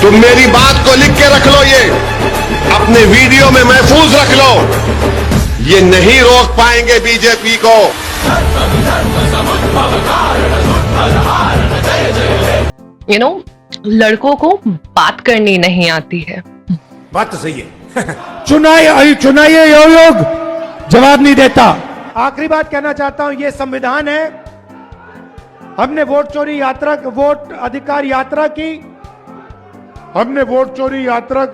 तुम मेरी बात को लिख के रख लो, ये अपने वीडियो में महफूज रख लो। ये नहीं रोक पाएंगे बीजेपी को। लड़कों को बात करनी नहीं आती है। बात तो सही है। चुनाइए योग जवाब नहीं देता। आखिरी बात कहना चाहता हूं, ये संविधान है। हमने वोट चोरी यात्रा, वोट अधिकार यात्रा की, हमने वोट चोरी यात्रा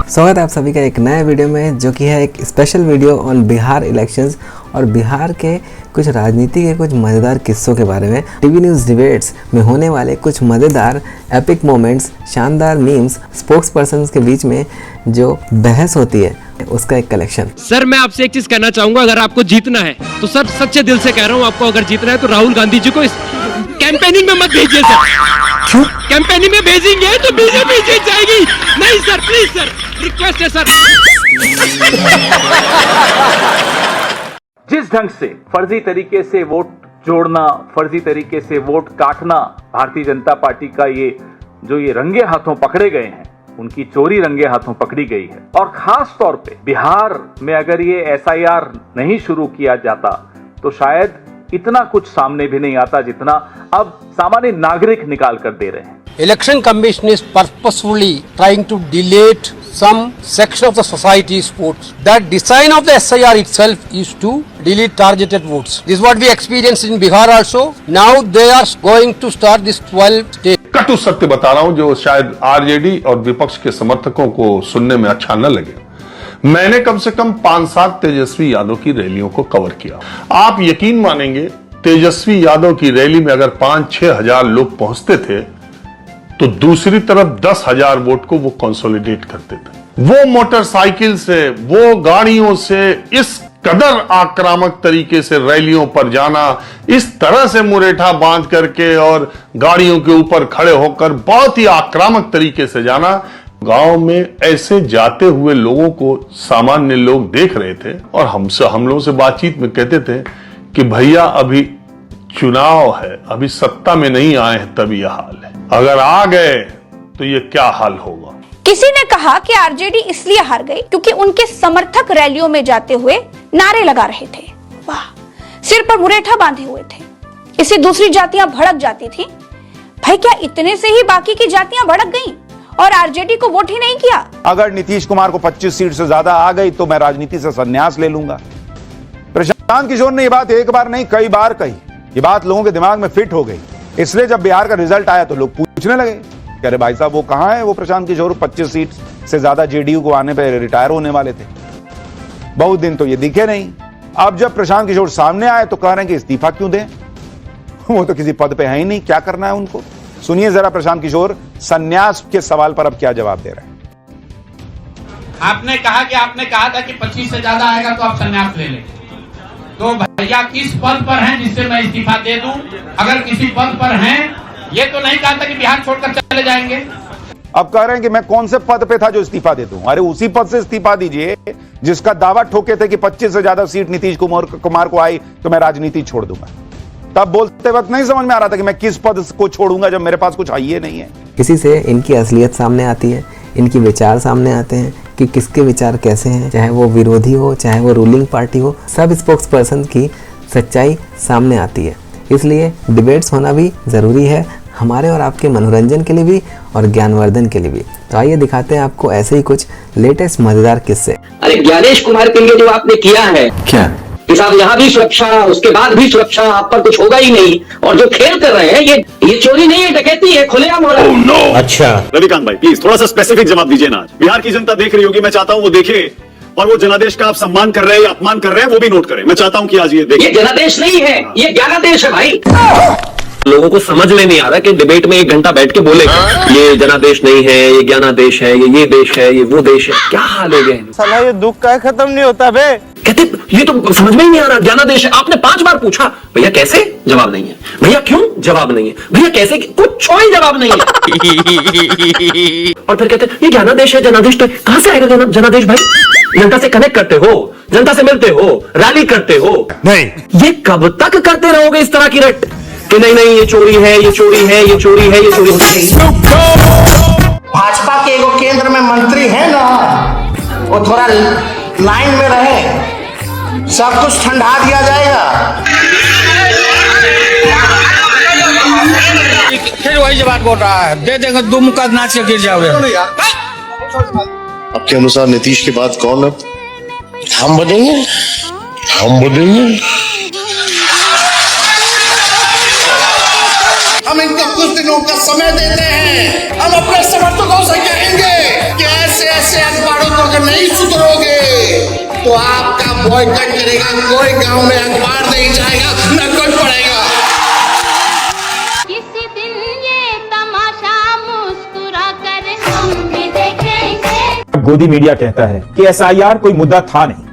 स्वागत है आप सभी का एक नए वीडियो में, जो कि है एक special video on Bihar elections और बिहार के कुछ राजनीति के कुछ मज़ेदार किस्सों के बारे में। टीवी न्यूज़ डिबेट्स में होने वाले कुछ मज़ेदार एपिक मोमेंट्स, शानदार मीम्स, स्पोक्स पर्सन्स के बीच में जो बहस होती है, उसका एक कलेक्शन। सर मैं आपसे एक चीज कहना चाहूंगा, अगर आपको जीतना है तो सर सच्चे दिल से कह रहा हूँ, आपको अगर जीतना है तो राहुल गांधी जी को इस कैंपेनिंग में मत भेजिए सर। क्यों? कैंपेनिंग में भेजेंगे तो बीजेपी जीत जाएगी। नहीं सर, प्लीज सर, रिक्वेस्ट है सर। जिस ढंग से फर्जी तरीके से वोट जोड़ना, फर्जी तरीके से वोट काटना, भारतीय जनता पार्टी का ये रंगे हाथों पकड़े गए हैं, उनकी चोरी रंगे हाथों पकड़ी गई है। और खास तौर पे बिहार में अगर ये एसआईआर नहीं शुरू किया जाता तो शायद इतना कुछ सामने भी नहीं आता जितना अब सामान्य नागरिक निकाल कर दे रहे हैं। Election Commission is purposefully trying to delete some section of the society's votes. The design of the SIR itself is to delete targeted votes. This is what we experienced in Bihar also. Now they are going to start this 12 states. कटु सत्य बता रहा हूं जो शायद RJD और विपक्ष के समर्थकों को सुनने में अच्छा न लगे। मैंने कम से कम 5-7 तेजस्वी यादव की रैलियों को कवर किया। आप यकीन मानेंगे, तेजस्वी यादव की रैली में अगर 5-6 हजार लोग पहुंचते थे तो दूसरी तरफ 10,000 वोट को वो कंसोलिडेट करते थे। वो मोटरसाइकिल से, वो गाड़ियों से इस कदर आक्रामक तरीके से रैलियों पर जाना, इस तरह से मुरेठा बांध करके और गाड़ियों के ऊपर खड़े होकर बहुत ही आक्रामक तरीके से जाना, गांव में ऐसे जाते हुए लोगों को सामान्य लोग देख रहे थे और हम लोगों से बातचीत में कहते थे कि भैया अभी चुनाव है, अभी सत्ता में नहीं आए हैं तब यह हाल है, अगर आ गए तो ये क्या हाल होगा। किसी ने कहा कि आरजेडी इसलिए हार गई क्योंकि उनके समर्थक रैलियों में जाते हुए नारे लगा रहे थे। वाह, सिर पर मुरेठा बांधे हुए थे। इससे दूसरी जातियां भड़क जाती थी। भाई क्या इतने से ही बाकी की जातियां भड़क गईं और आरजेडी को वोट ही नहीं किया? अगर नीतीश कुमार को 25 सीट से ज्यादा आ गई तो मैं राजनीति से संन्यास ले लूंगा। प्रशांत किशोर ने यह बात एक बार नहीं कई बार कही। ये बात लोगों के दिमाग में फिट हो गई। इसलिए जब बिहार का रिजल्ट आया तो लोग पूछने लगे, कह रहे भाई साहब वो कहां है वो प्रशांत किशोर, 25 सीट से ज्यादा जेडीयू को आने पर रिटायर होने वाले थे, बहुत दिन तो ये दिखे नहीं। अब जब प्रशांत किशोर सामने आए तो कह रहे हैं कि इस्तीफा क्यों दें, वो तो किसी पद पे है ही नहीं, क्या करना है उनको। सुनिए जरा प्रशांत किशोर संन्यास के सवाल पर अब क्या जवाब दे रहे हैं। आपने कहा था कि 25 से ज्यादा आएगा तो आप संन्यास ले लें। तो भैया किस पद पर हैं जिससे मैं इस्तीफा दे दूं? अगर किसी पद पर हैं, ये तो नहीं कहा था कि बिहार छोड़कर चले जाएंगे। अब कह रहे हैं कि मैं कौन से पद पे था जो इस्तीफा दे दूं। अरे उसी पद से इस्तीफा दीजिए जिसका दावा ठोके थे कि 25 से ज्यादा सीट नीतीश कुमार को आई तो मैं राजनीति छोड़ दूंगा। तब बोलते वक्त नहीं समझ में आ रहा था कि मैं किस पद को छोड़ूंगा जब मेरे पास कुछ आइए नहीं है। किसी से इनकी असलियत सामने आती है, इनकी विचार सामने आते हैं कि किसके विचार कैसे हैं, चाहे वो विरोधी हो चाहे वो रूलिंग पार्टी हो, सब स्पोक्स पर्सन की सच्चाई सामने आती है। इसलिए डिबेट्स होना भी ज़रूरी है, हमारे और आपके मनोरंजन के लिए भी और ज्ञानवर्धन के लिए भी। तो आइए दिखाते हैं आपको ऐसे ही कुछ लेटेस्ट मजेदार किस्से। अरे ज्ञानेश कुमार के लिए जो आपने किया है, क्या कि साहब यहाँ भी सुरक्षा, उसके बाद भी सुरक्षा, आप पर कुछ होगा ही नहीं। और जो खेल कर रहे हैं ये चोरी नहीं है, डकैती है, खुलेआम हो रहा है। no! अच्छा रविकांत भाई प्लीज थोड़ा सा स्पेसिफिक जवाब दीजिए ना। बिहार की जनता देख रही होगी, मैं चाहता हूँ वो देखे, और वो जनादेश का आप सम्मान कर रहे हैं या अपमान कर रहे हैं वो भी नोट करें। मैं चाहता हूँ कि आज ये देखें। ये जनादेश नहीं है, ये ज्ञानादेश है भाई। लोगों को समझ में नहीं आ रहा कि डिबेट में 1 घंटा बैठ के बोले ये जनादेश नहीं है, ये ज्ञानादेश है, ये देश है, ये वो देश है। क्या हाल हो गया साला, ये दुख का खत्म नहीं होता बे। कहते ये तो समझ में ही नहीं आ रहा, ज्ञानादेश है। आपने 5 बार पूछा भैया कैसे, जवाब नहीं है। भैया क्यों, जवाब नहीं है। भैया कैसे, कुछ ही जवाब नहीं है। और फिर कहते ये ज्ञानादेश है, जनादेश तो कहां से आएगा जनादेश भाई। जनता से कनेक्ट करते हो, जनता से मिलते हो, रैली करते हो। नहीं, ये कब तक करते रहोगे इस तरह की रट कि नहीं नहीं ये चोरी है, ये चोरी है, ये चोरी है, ये चोरी होती है। भाजपा के एगो केंद्र में मंत्री है ना, वो थोड़ा लाइन में रहे, सब कुछ ठंडा दिया जाएगा। फिर वही बात बोल रहा है, दे देंगे दो मुक्का नाच के गिर जाओगे। आपके अनुसार नीतीश के बाद कौन है? हम बनेंगे, हम बनेंगे। हम इनको कुछ दिनों का समय देते हैं, हम अपने समर्थकों से कहेंगे कि ऐसे ऐसे अखबारों को अगर नहीं सुधरोगे तो आपका बॉयकॉट करेगा, कोई गांव में अखबार नहीं जाएगा, न कोई पढ़ेगा। किसी दिन ये तमाशा मुस्कुरा कर हम भी देखेंगे। गोदी मीडिया कहता है कि एसआईआर कोई मुद्दा था नहीं,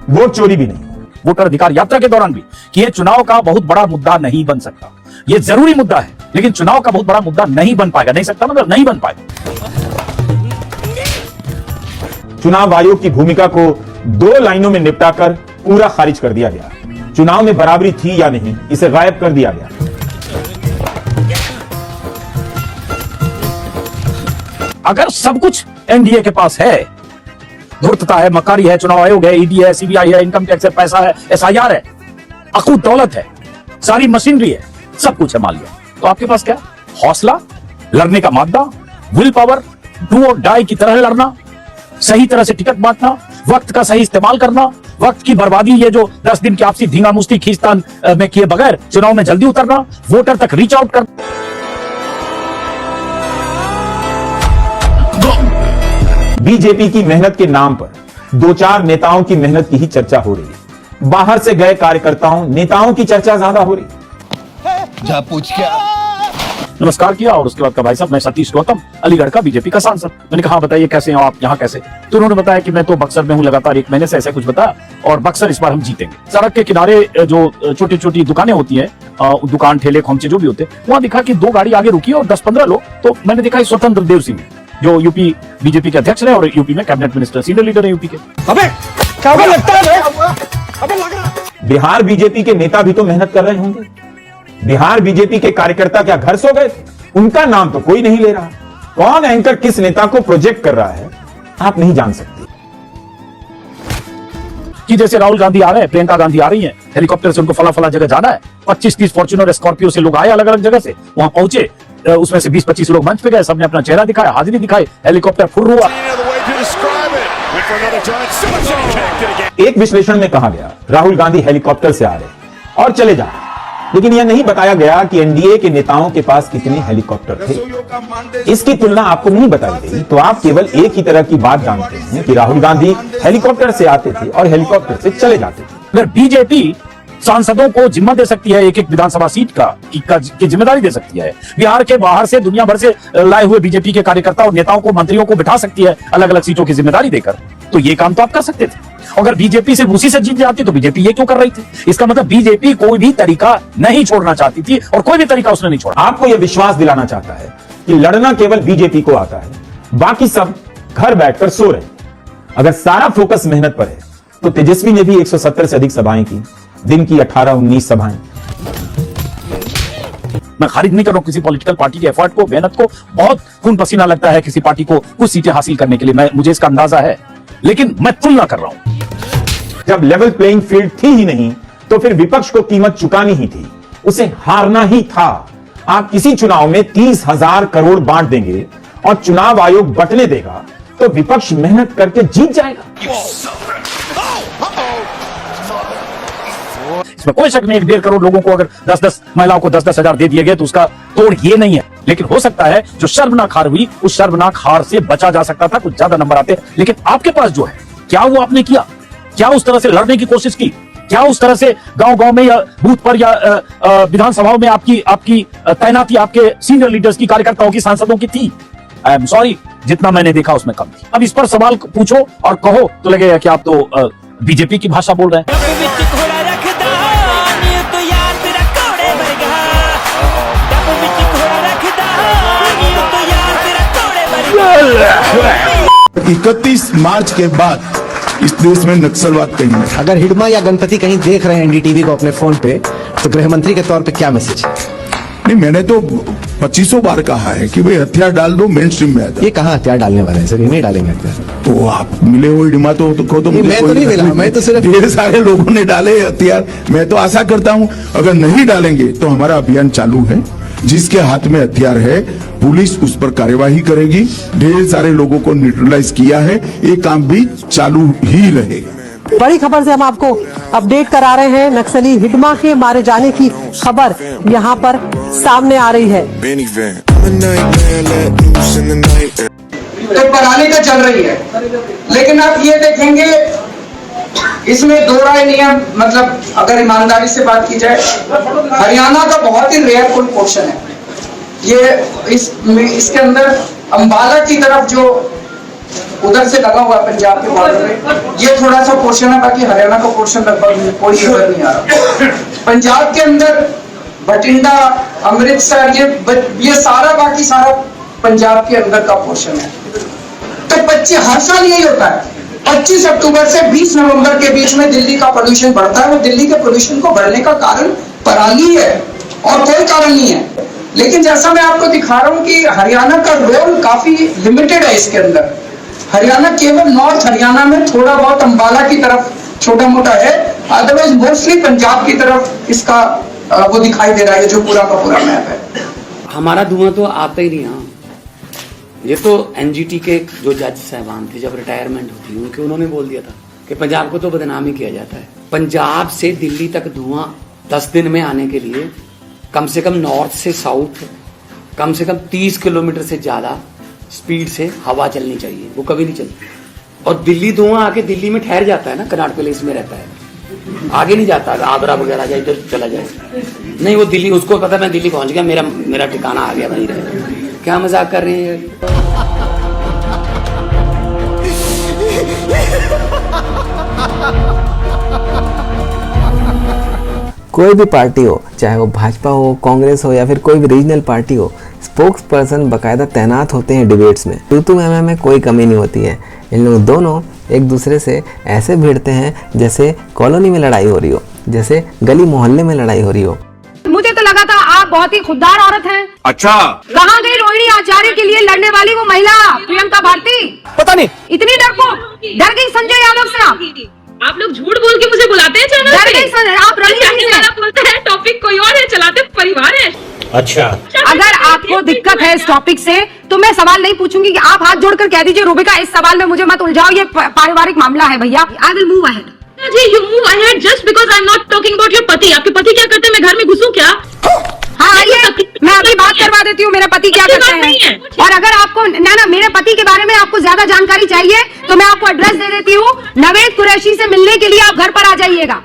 वोट चोरी भी नहीं। वोटर अधिकार यात्रा के दौरान भी कि ये चुनाव का बहुत बड़ा मुद्दा नहीं बन सकता। ये जरूरी मुद्दा है, लेकिन चुनाव का बहुत बड़ा मुद्दा नहीं बन पाएगा। नहीं सकता मतलब नहीं बन पाएगा। चुनाव आयोग की भूमिका को 2 लाइनों में निपटाकर पूरा खारिज कर दिया गया। चुनाव में बराबरी थी या नहीं, इसे गायब कर दिया गया। अगर सब कुछ एनडीए के पास है, धूर्तता है, मकारी है, चुनाव आयोग है, ईडी है, सीबीआई है, इनकम टैक्स है, पैसा है, एसआईआर है, अकूत दौलत है, सारी मशीनरी है, सब कुछ है, मान लिया, तो आपके पास क्या? हौसला, लड़ने का मादा, विल पावर, डू और डाई की तरह लड़ना, सही तरह से टिकट बांटना, वक्त का सही इस्तेमाल करना, वक्त की बर्बादी, ये जो 10 दिन की आपसी धींगा मुश्ती खींचतान में किए बगैर चुनाव में जल्दी उतरना, वोटर तक रीच आउट करना। बीजेपी की मेहनत के नाम पर 2-4 नेताओं की मेहनत की ही चर्चा हो रही है। बाहर से गए कार्यकर्ताओं, नेताओं की चर्चा ज्यादा हो रही है। जा पूछ क्या? नमस्कार किया और उसके बाद कहा, भाई साहब मैं सतीश गौतम, अलीगढ़ का बीजेपी का सांसद। मैंने कहा बताइए कैसे हैं आप, यहाँ कैसे? तो उन्होंने बताया कि मैं तो बक्सर में हूँ लगातार 1 महीने से, ऐसा कुछ बताया, और बक्सर इस बार हम जीतेंगे। सड़क के किनारे जो छोटी छोटी दुकानें होती है, दुकान ठेले खोमचे जो भी होते हैं, वहां दिखा कि 2 गाड़ी आगे रुकी और 10-15 लोग। तो मैंने देखा स्वतंत्र देव सिंह जो यूपी बीजेपी के अध्यक्ष रहे और यूपी में कैबिनेट मिनिस्टर, सीनियर लीडर है यूपी के। अबे क्या लगता है? अबे लग रहा है बिहार बीजेपी के नेता भी तो मेहनत कर रहे होंगे। बिहार बीजेपी के कार्यकर्ता क्या घर सो गए? उनका नाम तो कोई नहीं ले रहा। कौन एंकर किस नेता को प्रोजेक्ट कर रहा है आप नहीं जान सकते। कि जैसे राहुल गांधी आ रहे हैं, प्रियंका गांधी आ रही हैं, हेलीकॉप्टर से उनको फला जगह जाना है, 25-30 फॉर्च्यूनर स्कॉर्पियो से लोग आए अलग अलग जगह से, वहां पहुंचे, उसमें से 20-25 लोग मंच पे गए, सबने अपना चेहरा दिखाया, हाजिरी दिखाई, हेलीकॉप्टर फुर हुआ। एक विश्लेषण में कहा गया राहुल गांधी हेलीकॉप्टर से आ रहे और चले जा रहे, लेकिन यह नहीं बताया गया कि एनडीए के नेताओं के पास कितने हेलीकॉप्टर थे। इसकी तुलना आपको नहीं बताई गई, तो आप केवल एक ही तरह की बात जानते हैं कि राहुल गांधी हेलीकॉप्टर से आते थे और हेलीकॉप्टर से चले जाते थे। अगर बीजेपी सांसदों को जिम्मा दे सकती है, एक विधानसभा सीट की जिम्मेदारी दे सकती है, बिहार के बाहर से दुनिया भर से लाए हुए बीजेपी के कार्यकर्ता और नेताओं को, मंत्रियों को बिठा सकती है अलग अलग सीटों की जिम्मेदारी देकर, तो ये काम तो आप कर सकते थे। अगर बीजेपी से उसी से जीत जाती तो बीजेपी ये क्यों कर रही थी? इसका मतलब बीजेपी कोई भी तरीका नहीं छोड़ना चाहती थी और कोई भी तरीका उसने नहीं छोड़ा। आपको यह विश्वास दिलाना चाहता है कि लड़ना केवल बीजेपी को आता है, बाकी सब घर बैठकर सो रहे। अगर सारा फोकस मेहनत पर है तो तेजस्वी ने भी 170 से अधिक सभाएं की, दिन की 18-19 सभाएं। मैं खारिज नहीं कर रहा हूं किसी पॉलिटिकल पार्टी के एफर्ट को, मेहनत को, बहुत खून पसीना लगता है किसी पार्टी को कुछ सीटें हासिल करने के लिए, मुझे इसका अंदाजा है, लेकिन मैं तुलना कर रहा हूं। जब लेवल प्लेइंग फील्ड थी ही नहीं तो फिर विपक्ष को कीमत चुकानी ही थी, उसे हारना ही था। आप किसी चुनाव में 30,000 करोड़ बांट देंगे और चुनाव आयोग बंटने देगा तो विपक्ष मेहनत करके जीत जाएगा। इसमें कोई शक नहीं, 1.5 करोड़ लोगों को अगर 10-10 महिलाओं को 10-10 हजार दे दिए गए तो उसका तोड़ ये नहीं है, लेकिन हो सकता है जो शर्मनाक हार हुई उस शर्मनाक हार से बचा जा सकता था, कुछ ज्यादा नंबर आते। लेकिन आपके पास जो है, क्या वो आपने किया? क्या उस तरह से लड़ने की कोशिश की? क्या उस तरह से गांव-गांव में या बूथ पर या विधानसभाओं में आपकी तैनाती आपके सीनियर लीडर्स की, कार्यकर्ताओं की, सांसदों की थी? आई एम सॉरी, जितना मैंने देखा उसमें कम थी। अब इस पर सवाल पूछो और कहो तो लगेगा कि आप तो बीजेपी की भाषा बोल रहे हैं। मार्च के बाद इस देश में नक्सलवाद कहीं नहीं। अगर हिडमा या गणपति कहीं देख रहे हैं एनडीटीवी को अपने फोन पे, तो गृह मंत्री के तौर पे क्या मैसेज है? नहीं, मैंने तो 2500 बार कहा है कि भाई हथियार डाल दो, मेन स्ट्रीम में आ जाओ। ये कहाँ हथियार डालने वाले हैं सर? ये नहीं डालेंगे हथियार। तो आप मिले हो हिडमा तो मैं तो नहीं मिला, मैं तो सिर्फ ढेर सारे लोगों ने डाले हथियार। मैं तो आशा करता हूं अगर नहीं डालेंगे तो हमारा अभियान चालू है। जिसके हाथ में हथियार है पुलिस उस पर कार्यवाही करेगी। ढेर सारे लोगों को न्यूट्रलाइज किया है, ये काम भी चालू ही रहेगा। बड़ी खबर से हम आपको अपडेट करा रहे हैं। नक्सली हिडमा के मारे जाने की खबर यहाँ पर सामने आ रही है। तो पराली तो चल रही है, लेकिन आप ये देखेंगे इसमें दो राय नियम, मतलब अगर ईमानदारी से बात की जाए, हरियाणा का बहुत ही रेयर कोई पोर्शन है ये। इसके अंदर अंबाला की तरफ जो उधर से लगा हुआ पंजाब के बॉर्डर पे, ये थोड़ा सा पोर्शन है, बाकी हरियाणा का पोर्शन लगभग कोई नजर नहीं आ रहा। पंजाब के अंदर बठिंडा, अमृतसर, ये सारा बाकी सारा पंजाब के अंदर का पोर्शन है। तो 25 हर साल यही होता है, 25 अक्टूबर से 20 नवंबर के बीच में दिल्ली का पोल्यूशन बढ़ता है। और दिल्ली के पोल्यूशन को बढ़ने का कारण पराली है और कोई कारण नहीं है। लेकिन जैसा मैं आपको दिखा रहा हूं कि हरियाणा का रोल काफी लिमिटेड है इसके अंदर। हरियाणा केवल नॉर्थ हरियाणा में थोड़ा बहुत अंबाला की तरफ छोटा मोटा है, अदरवाइज मोस्टली पंजाब की तरफ इसका वो दिखाई दे रहा है, जो पूरा का पूरा मैप है। हमारा धुआं तो आता ही नहीं। ये तो एनजीटी के जो जज साहबान थे, जब रिटायरमेंट होती उनके, उन्होंने बोल दिया था कि पंजाब को तो बदनाम ही किया जाता है। पंजाब से दिल्ली तक धुआं 10 दिन में आने के लिए कम से कम नॉर्थ से साउथ कम से कम 30 किलोमीटर से ज्यादा स्पीड से हवा चलनी चाहिए, वो कभी नहीं चलती। और दिल्ली धुआं आके दिल्ली में ठहर जाता है ना, कनाट पैलेस में रहता है, आगे नहीं जाता। आगरा वगैरह जाए, इधर चला जाए, नहीं वो दिल्ली, उसको पता मैं दिल्ली पहुंच गया, मेरा ठिकाना आ गया, वहीं रहे। क्या मजाक कर रहे हैं कोई भी पार्टी हो, चाहे वो भाजपा हो, कांग्रेस हो या फिर कोई भी रीजनल पार्टी हो, स्पोक्स पर्सन बाकायदा तैनात होते हैं डिबेट्स में। तू में कोई कमी नहीं होती है। इन लोग दोनों एक दूसरे से ऐसे भिड़ते हैं जैसे कॉलोनी में लड़ाई हो रही हो, जैसे गली मोहल्ले में लड़ाई हो रही हो। मुझे तो लगा था आप बहुत ही खुददार औरत हैं। अच्छा, कहाँ गई रोहिणी आचार्य के लिए लड़ने वाली वो महिला प्रियंका भारती? पता नहीं, इतनी डर गई संजय यादव से। आप लोग झूठ बोल के मुझे बुलाते हैं चैनल पे। आप बोलते हैं टॉपिक कोई और है, चलाते परिवार है। अच्छा, अगर आपको दिक्कत है इस टॉपिक से तो मैं सवाल नहीं पूछूंगी कि आप हाथ जोड़कर कह दीजिए रूबिका इस सवाल में मुझे मत उलझाओ, ये पारिवारिक मामला है भैया। I will move ahead. You move ahead just because I am not talking about your पति। आपके पति क्या करते हैं? मैं घर में घुसूं क्या? हाँ आइए, मैं अभी बात करवा देती हूँ मेरे पति क्या करते हैं। और अगर आपको ना मेरे पति के बारे में आपको ज्यादा जानकारी चाहिए तो मैं आपको एड्रेस दे देती हूँ। नवेद कुरैशी से मिलने के लिए आप घर पर आ जाइएगा।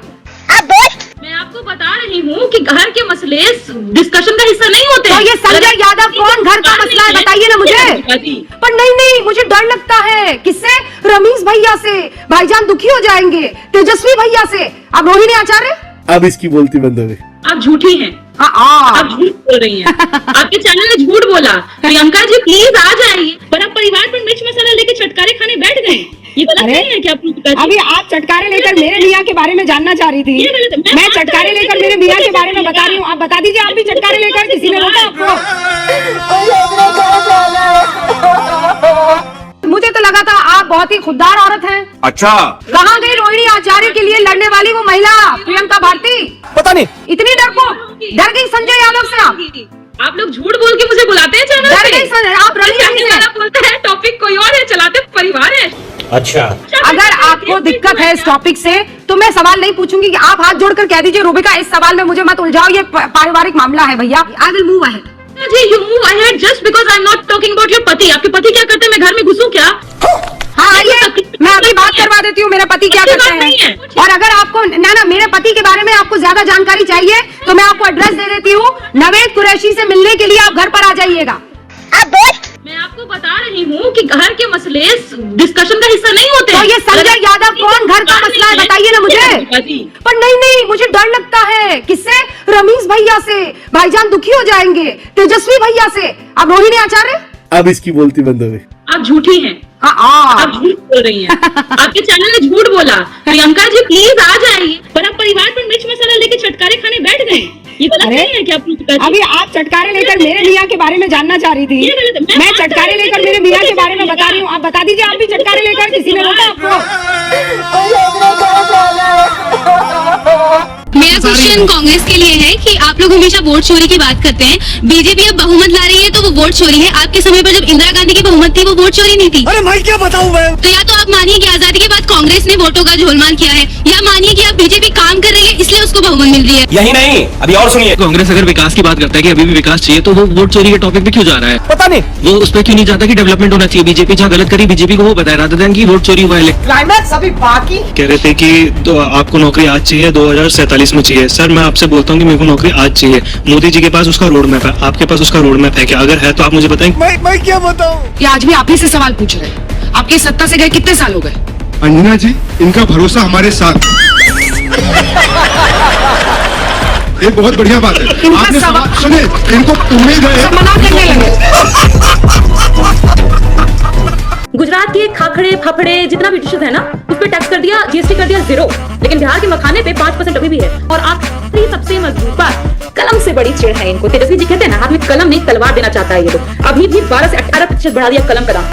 मैं आपको बता रही हूँ कि घर के मसले डिस्कशन का हिस्सा नहीं होते। तो ये संजय यादव कौन घर का मसला है बताइए ना मुझे। पर नहीं, मुझे डर लगता है। किससे? रमेश भैया से। भाईजान दुखी हो जाएंगे। तेजस्वी भैया से। अब रोहिणी आचार्य, अब इसकी बोलती बंद हो गई। आप झूठी हैं। आप झूठ बोल रही हैं। आपके चैनल ने झूठ बोला। प्रियंका जी प्लीज आ जाइए। पर आप परिवार पर मिर्च मसाला लेके चटकारे खाने बैठ गए, ये गलत नहीं है क्या? अभी आप चटकारे लेकर मेरे मियाँ के बारे में जानना चाह रही थी। मैं चटकारे लेकर मेरे मियाँ के बारे में बता रही हूँ। आप बता दीजिए, आप भी चटकारे लेकर, किसी ने रोका आपको? मुझे तो लगा था आप बहुत ही खुददार औरत हैं। अच्छा, कहाँ गई रोहिणी आचार्य के लिए लड़ने वाली वो महिला प्रियंका भारती? पता नहीं, इतनी डर गई संजय यादव से। आप लोग झूठ बोल के मुझे बुलाते हैं चैनल पे। आप बोलते हैं टॉपिक कोई और है, चलाते परिवार है। अच्छा, अगर आपको दिक्कत है इस टॉपिक से तो मैं सवाल नहीं पूछूंगी कि आप हाथ जोड़कर कह दीजिए रूबिका इस सवाल में मुझे मत उलझाओ, ये पारिवारिक मामला है भैया। I will move ahead. You move ahead just because I am not talking about your पति। आपके पति क्या करते हैं? मैं घर में घुसूं क्या? हाँ आइए, मैं अभी बात करवा देती हूँ मेरे पति क्या करते हैं। और अगर आपको ना मेरे पति के बारे में आपको ज्यादा जानकारी चाहिए तो मैं आपको एड्रेस दे देती हूँ। नवेद कुरैशी से मिलने के लिए आप घर पर आ जाइएगा। मैं आपको बता रही हूँ कि घर के मसले डिस्कशन का हिस्सा नहीं होते। तो ये संजय यादव कौन घर का मसला है बताइए ना मुझे। पर नहीं, मुझे डर लगता है। किससे? रमेश भैया से। भाईजान दुखी हो जाएंगे। तेजस्वी भैया से। अब रोहिणी आचार्य, अब इसकी बोलती बंद हो गई। आप झूठी हैं। आप झूठ बोल रही हैं। आपके चैनल ने झूठ बोला प्रियंका जी प्लीज आ जाइए, पर आप परिवार पर मिर्च मसाला लेके चटकारे खाने बैठ गए। ये गलत नहीं है क्या? अभी आप चटकारे लेकर मेरे मियाँ के बारे में जानना चाह रही थी। मैं चटकारे लेकर मेरे मियाँ के बारे में बता रही हूँ, आप बता दीजिए। आप भी चटकारे लेकर, किसी ने रोका आपको? मेरा क्वेश्चन कांग्रेस के लिए है कि आप लोग हमेशा वोट चोरी की बात करते हैं। बीजेपी अब बहुमत ला रही है तो वो वोट चोरी है। आपके समय पर जब इंदिरा गांधी की बहुमत थी वो वोट चोरी नहीं थी। अरे मैं क्या बताऊं मैं? तो या तो आप मानिए कि आजादी के बाद कांग्रेस ने वोटों का झोलमाल किया है, या मानिए कि अब बीजेपी काम कर रही है इसलिए उसको बहुमत मिल रही है। यही नहीं, अभी और सुनिए। कांग्रेस अगर विकास की बात करता है कि अभी भी विकास चाहिए, तो वो वोट चोरी के टॉपिक पे क्यों जा रहा है? पता नहीं वो उस पर क्यों नहीं जाता कि डेवलपमेंट होना चाहिए। बीजेपी जहाँ गलत करी बीजेपी को वो बताया, रादर देन कि वोट चोरी हुआ है। क्लाइमैक्स अभी बाकी। कह रहे थे कि तो आपको नौकरी आज चाहिए, 2047 में चाहिए। सर मैं आपसे बोलता हूँ कि मेरे को नौकरी आज चाहिए। मोदी जी के पास उसका रोड मैप है, आपके पास उसका रोड मैप है क्या? अगर है तो आप मुझे बताएं। मैं क्या बताऊं? ये आज भी आप ही से सवाल पूछ रहे हैं। आपकी सत्ता से गए कितने साल हो गए? अंजना जी, इनका भरोसा हमारे साथ। ये बहुत बढ़िया बात है। आपने सुने, इनको उम्मीद है। मना करने लगे। गुजरात के खाखड़े फाफड़े जितना भी डिशेज है ना, उस पे टैक्स कर दिया, जीएसटी कर दिया 0, लेकिन बिहार के मखाने पे 5% अभी भी है। और आखिरी सबसे मजबूत बात, कलम से बड़ी चिढ़ है इनको। तेजस्वी जी कहते हैं ना, हाथ में कलम नहीं तलवार देना चाहता है ये लोग। अभी भी 12 से 18% बढ़ा दिया कलम का दाम।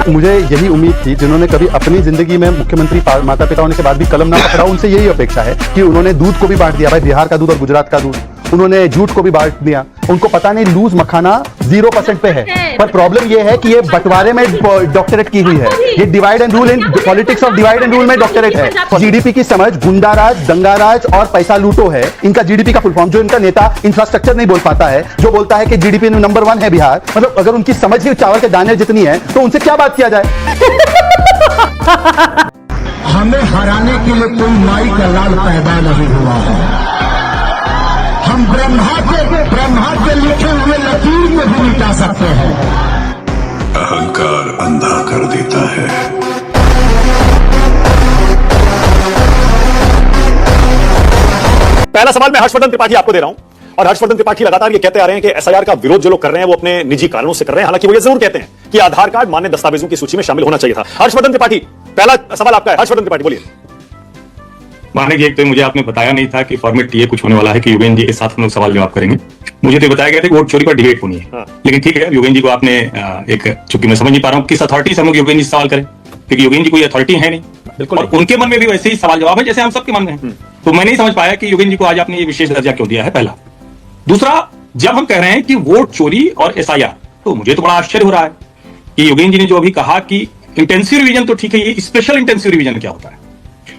मुझे यही उम्मीद थी, जिन्होंने कभी अपनी जिंदगी में मुख्यमंत्री माता पिता होने के बाद भी कलम ना पकड़ा, उनसे यही अपेक्षा है कि उन्होंने दूध को भी बांट दिया। भाई बिहार का दूध और गुजरात का दूध, उन्होंने जूट को भी बांट दिया। उनको पता नहीं लूज मखाना 0% पे है, पर प्रॉब्लम ये है कि ये बंटवारे में डॉक्टरेट की हुई है। ये divide and rule in politics of divide and rule में डॉक्टरेट है। जीडीपी की समझ गुंडाराज, दंगाराज और पैसा लूटो है इनका जीडीपी का फुल फॉर्म। जो इनका नेता इंफ्रास्ट्रक्चर नहीं बोल पाता है, जो बोलता है कि जीडीपी में नंबर 1 है बिहार, मतलब अगर उनकी समझ ही चावल के दाने जितनी है तो उनसे क्या बात किया जाए? हमें हराने के लिए कोई माई का लाल पैदा नहीं हुआ है। हम ब्रह्मा के लिखे हुए लकीर को भी मिटा सकते हैं। अहंकार अंधा कर देता है। पहला सवाल मैं हर्षवर्धन त्रिपाठी आपको दे रहा हूं, और हर्षवर्धन त्रिपाठी लगातार ये कहते आ रहे हैं कि एसआईआर का विरोध जो लोग कर रहे हैं वो अपने निजी कारणों से कर रहे हैं। हालांकि वो ये जरूर कहते हैं कि आधार कार्ड मान्य दस्तावेजों की सूची में शामिल होना चाहिए था। हर्षवर्धन त्रिपाठी, पहला सवाल आपका है। हर्षवर्धन त्रिपाठी बोलिए। माने कि एक तो मुझे आपने बताया नहीं था कि फॉर्मेट ये कुछ होने वाला है कि योगेंद्र जी के साथ हम लोग सवाल जवाब करेंगे। मुझे तो बताया गया था कि वोट चोरी पर डिबेट होनी है। लेकिन ठीक है, योगेंद्र जी को आपने एक, चूंकि मैं समझ नहीं पा रहा हूँ किस अथॉरिटी से हम लोग योगेंद्र जी सवाल करें, क्योंकि योगेंद्र जी कोई अथॉरिटी है नहीं। बिल्कुल, और उनके मन में भी वैसे ही सवाल जवाब है जैसे हम सबके मन में है। तो मैं नहीं समझ पाया कि योगेंद्र जी को आज आपने ये विशेष दर्जा क्यों दिया है, पहला। दूसरा, जब हम कह रहे हैं कि वोट चोरी और एसआईआर, तो मुझे तो बड़ा आश्चर्य हो रहा है कि योगेंद्र जी ने जो अभी कहा कि इंटेंसिव रिवीजन, तो ठीक है, ये स्पेशल इंटेंसिव रिवीजन क्या होता है?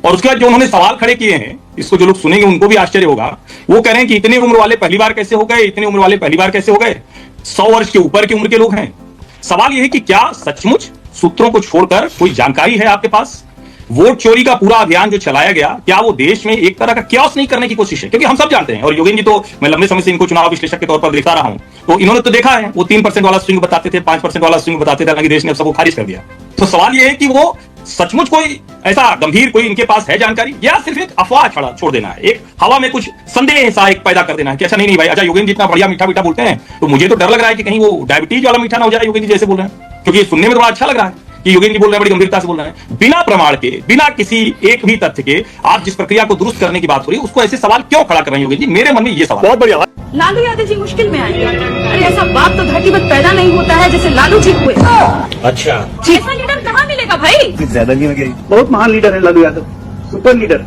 और उसके बाद जो उन्होंने सवाल खड़े किए हैं, इसको जो लोग सुनेंगे उनको भी आश्चर्य होगा। वो कह रहे हैं कि इतनी उम्र वाले पहली बार कैसे हो गए, इतनी उम्र वाले पहली बार कैसे हो गए, 100 वर्ष के ऊपर की उम्र के लोग हैं। सवाल यह है कि क्या सचमुच सूत्रों को छोड़कर कोई जानकारी है आपके पास? वोट चोरी का पूरा अभियान जो चलाया गया, क्या वो देश में एक तरह का क्यास नहीं करने की कोशिश है? क्योंकि हम सब जानते हैं, और योगेंद्र जी तो मैं लंबे समय से इनको चुनाव विश्लेषक के तौर पर देखता रहा हूं, तो इन्होंने तो देखा है, वो 3% वाला स्विंग बताते थे, 5% वाला स्विंग बताते थे, हालांकि देश ने अब सबको खारिज कर दिया। तो सवाल यह है कि वो सचमुच कोई ऐसा गंभीर कोई इनके पास है जानकारी, या सिर्फ एक अफवाह छोड़ देना है, एक हवा में कुछ संदेह सा एक पैदा कर देना है कि अच्छा नहीं भाई, अच्छा योगेंद्र जी इतना बढ़िया मीठा मीठा बोलते हैं, तो मुझे तो डर लग रहा है कि कहीं वो डायबिटीज वाला मीठा ना हो जाए योगेंद्र जी जैसे बोल रहे हैं। क्योंकि ये सुनने में बड़ा अच्छा लग रहा है कि योगेंद्र जी बोल रहे हैं, बड़ी गंभीरता से बोल रहे हैं, बिना प्रमाण के, बिना किसी एक भी तथ्य के आप जिस प्रक्रिया को दुरुस्त करने की बात हो रही है, उसको ऐसे सवाल क्यों खड़ा कर रहे हैं योगेंद्र जी? मेरे मन में ये सवाल। बहुत बढ़िया। लालू यादव जी मुश्किल में आएंगे। अरे ऐसा बाप तो धरती पर पैदा नहीं होता है जैसे लालू जी हुए। अच्छा, ऐसा लीडर कहाँ मिलेगा भाई? ज्यादा नहीं हो गई। बहुत महान लीडर है लालू यादव, सुपर लीडर।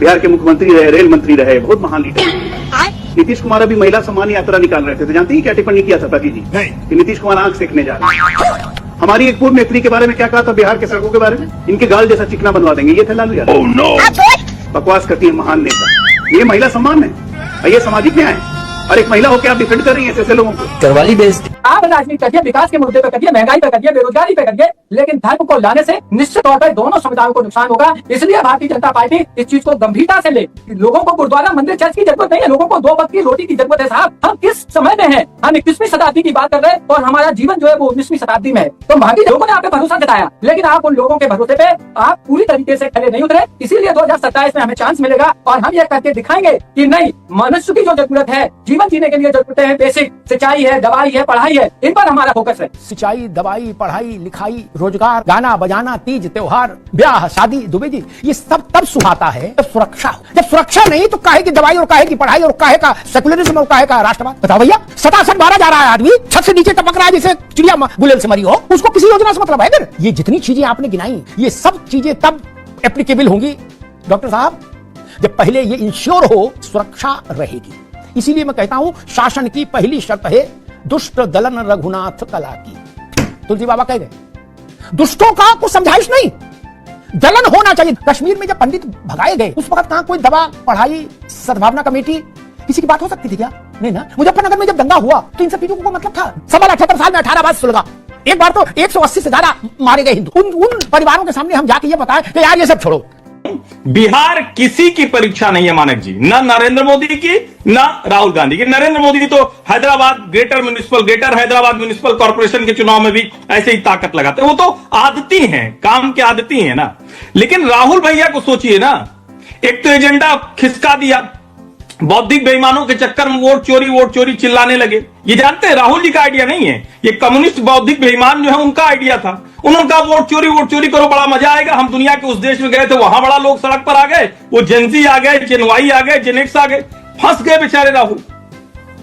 बिहार के मुख्यमंत्री रहे, रेल मंत्री रहे, बहुत महान लीडर। नीतीश कुमार अभी महिला सम्मान यात्रा निकाल रहे थे, तो जानती है क्या टिप्पणी किया था पार्टी जी कि नीतीश कुमार आंख सेकने जा रहे हैं। हमारी एक पूर्व नेत्री के बारे में क्या कहा था बिहार के सड़कों के बारे में? इनके गाल जैसा चिकना बनवा देंगे। ये थे लालू यादव। बकवास करती है महान नेता। ये महिला सम्मान है, ये सामाजिक न्याय है, और एक महिला होकर आप डिफेंड कर रही हैं ऐसे लोगों को। करवाली बेस्ड आप राजनीति करिए, विकास के मुद्दे पे करिए, महंगाई पे करिए, बेरोजगारी पे करिए, लेकिन धर्म को लाने से निश्चित तौर पर दोनों समुदायों को नुकसान होगा। इसलिए भारतीय जनता पार्टी इस चीज को गंभीरता से ले। लोगों को गुरुद्वारा, मंदिर, चर्च की जरूरत नहीं है, लोगों को 2 वक्त की रोटी की जरूरत है। साहब, हम किस समय में हैं? हम 21वीं शताब्दी की बात कर रहे हैं और हमारा जीवन जो है वो 19वीं शताब्दी में है। तो भाभी लोगों ने आप पे भरोसा जताया, लेकिन आप उन लोगों के भरोसे पे आप पूरी तरीके से खड़े नहीं उतरे। इसीलिए 2027 में हमें चांस मिलेगा और हम ये करके दिखाएंगे कि नहीं, मनुष्य की जो जरूरत है, जीवन जीने के लिए जरूरतें हैं, बेसिक सिंचाई है, दवाई है, पढ़ाई है, इन पर हमारा फोकस है। सिंचाई, दवाई, पढ़ाई, लिखाई, रोजगार, गाना बजाना, तीज त्योहार, ब्याह शादी, दुबे जी, ये सब तब सुहाता है जब सुरक्षा हो। जब सुरक्षा नहीं तो काहे की दवाई और काहे की पढ़ाई और काहे का सेकुलरिज्म और काहे का राष्ट्रवाद। बताओ भैया, सटासट मारा जा रहा है आदमी, छत से नीचे टपक रहा है जैसे चिड़िया बुलेट से मरी हो, उसको किसी योजना से मतलब है फिर? ये जितनी चीजें आपने गिनाई, ये सब चीजें तब एप्लीकेबल होंगी डॉक्टर साहब जब पहले ये इंश्योर हो सुरक्षा रहेगी। इसीलिए मैं कहता हूं शासन की पहली शर्त है दुष्ट दलन रघुनाथ कला की। तुलसी बाबा कह गए, दुष्टों का कुछ समझाइश नहीं, दलन होना चाहिए। कश्मीर में जब पंडित भगाए गए उस वक्त कहां कोई दवा, पढ़ाई, सद्भावना कमेटी, किसी की बात हो सकती थी क्या? नहीं ना। मुजफ्फरनगर में जब दंगा हुआ तो इन सब चीजों को मतलब था। 78 साल में 18 बार सुलगा। एक बार तो 180 से ज्यादा मारे गए हिंदू। उन परिवारों के सामने हम जाके ये बताएं कि यार ये सब छोड़ो। बिहार किसी की परीक्षा नहीं है मानक जी, ना नरेंद्र मोदी की, ना राहुल गांधी की। नरेंद्र मोदी तो Hyderabad greater Hyderabad municipal corporation के चुनाव में भी ऐसे ही ताकत लगाते हैं। वो तो आदती हैं, काम के आदती हैं ना। लेकिन राहुल भैया को सोचिए ना, एक तो एजेंडा खिसका दिया, बौद्धिक बेईमानों के चक्कर में वोट चोरी चिल्लाने लगे। ये जानते हैं राहुल जी का आइडिया नहीं है, ये कम्युनिस्ट बौद्धिक बेईमान जो है उनका आइडिया था। उन्होंने कहा वोट चोरी करो, बड़ा मजा आएगा। हम दुनिया के उस देश में गए थे, वहां बड़ा लोग सड़क पर आ गए, वो जेनजी आ गए, जेनवाई आ गए, जेनेक्स आ गए, फंस गए बेचारे राहुल।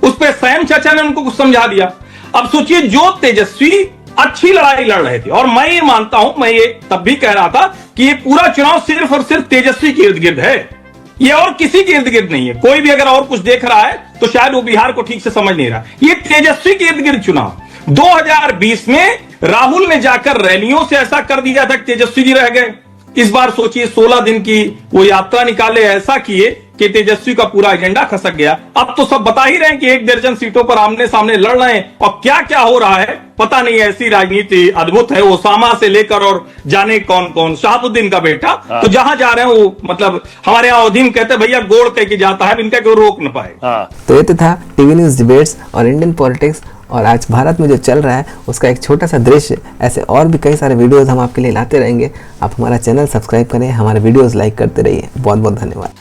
उस पर सैम चाचा ने उनको कुछ समझा दिया। अब सोचिए, जो तेजस्वी अच्छी लड़ाई लड़ रहे थे, और मैं ये मानता हूं, मैं ये तब भी कह रहा था कि ये पूरा चुनाव सिर्फ और सिर्फ तेजस्वी के इर्द गिर्द है, ये और किसी के इर्द गिर्द नहीं है। कोई भी अगर और कुछ देख रहा है तो शायद वो बिहार को ठीक से समझ नहीं रहा। ये तेजस्वी के इर्द गिर्द चुनाव। 2020 में राहुल ने जाकर रैलियों से ऐसा कर दिया था कि तेजस्वी जी रह गए। इस बार सोचिए 16 दिन की वो यात्रा निकाले, ऐसा किए कि तेजस्वी का पूरा एजेंडा खसक गया। अब तो सब बता ही रहे हैं कि 1 दर्जन सीटों पर आमने सामने लड़ रहे हैं, और क्या क्या हो रहा है पता नहीं। ऐसी राजनीति अद्भुत है, ओसामा से लेकर और जाने कौन कौन, शहाबुद्दीन का बेटा तो जहां जा रहे हैं वो, मतलब हमारे यहाँ अवधि में कहते हैं भैया गोड़ कह के जाता है, इनका कोई रोक न पाए। तो ये तो था टीवी न्यूज डिबेट्स और इंडियन पॉलिटिक्स, और आज भारत में जो चल रहा है उसका एक छोटा सा दृश्य। ऐसे और भी कई सारे वीडियोस हम आपके लिए लाते रहेंगे। आप हमारा चैनल सब्सक्राइब करें, हमारे वीडियोस लाइक करते रहिए। बहुत बहुत धन्यवाद।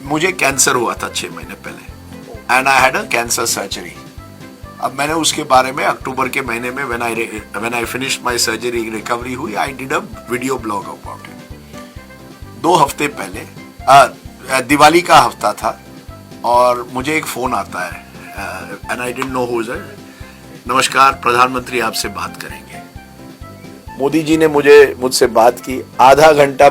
मुझे कैंसर हुआ था 6 महीने पहले, and I had a cancer surgery. अब मैंने उसके बारे में अक्टूबर के महीने में when I finish my surgery, recovery हुई, I did a video blog about it. 2 हफ्ते पहले दिवाली का हफ्ता था और मुझे एक फोन आता है, and I didn't know who is it. नमस्कार प्रधानमंत्री, आपसे बात करेंगे। मोदी जी ने मुझसे बात की, आधा घंटा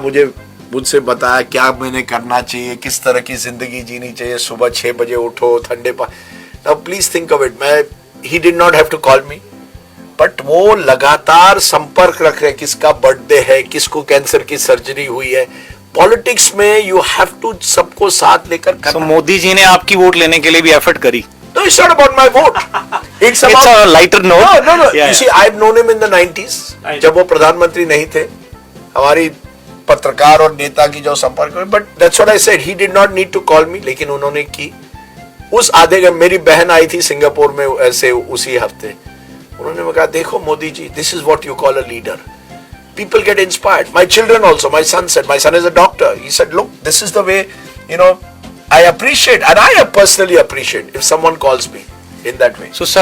मुझसे बताया क्या मैंने करना चाहिए, किस तरह की जिंदगी जीनी चाहिए, सुबह 6 बजे उठो, ठंडे now please think of it. He did not have to call me, but वो लगातार संपर्क रख रहे, किसका बर्थडे है, किसको कैंसर की सर्जरी हुई है। पॉलिटिक्स में यू हैव टू सबको साथ लेकर करना। मोदी जी ने आपकी वोट लेने के लिए भी एफर्ट करी। No, it's not about my vote. It's a lighter note. No. Yeah. You see, I've known him in the 90s. जब वो प्रधानमंत्री नहीं थे, हमारी पत्रकार और नेता की जो संपर्क हुए, but that's what I said. He did not need to call me, लेकिन उन्होंने की। उस आधे घंटे मेरी बहन आई थी सिंगापुर में ऐसे उसी हफ्ते, उन्होंने कहा देखो Modi ji, this is what you call a leader. People get inspired. My children also. My son said, my son is a doctor. He said, look, this is the way, I appreciate, and I personally appreciate if someone calls me in that way. So, sir,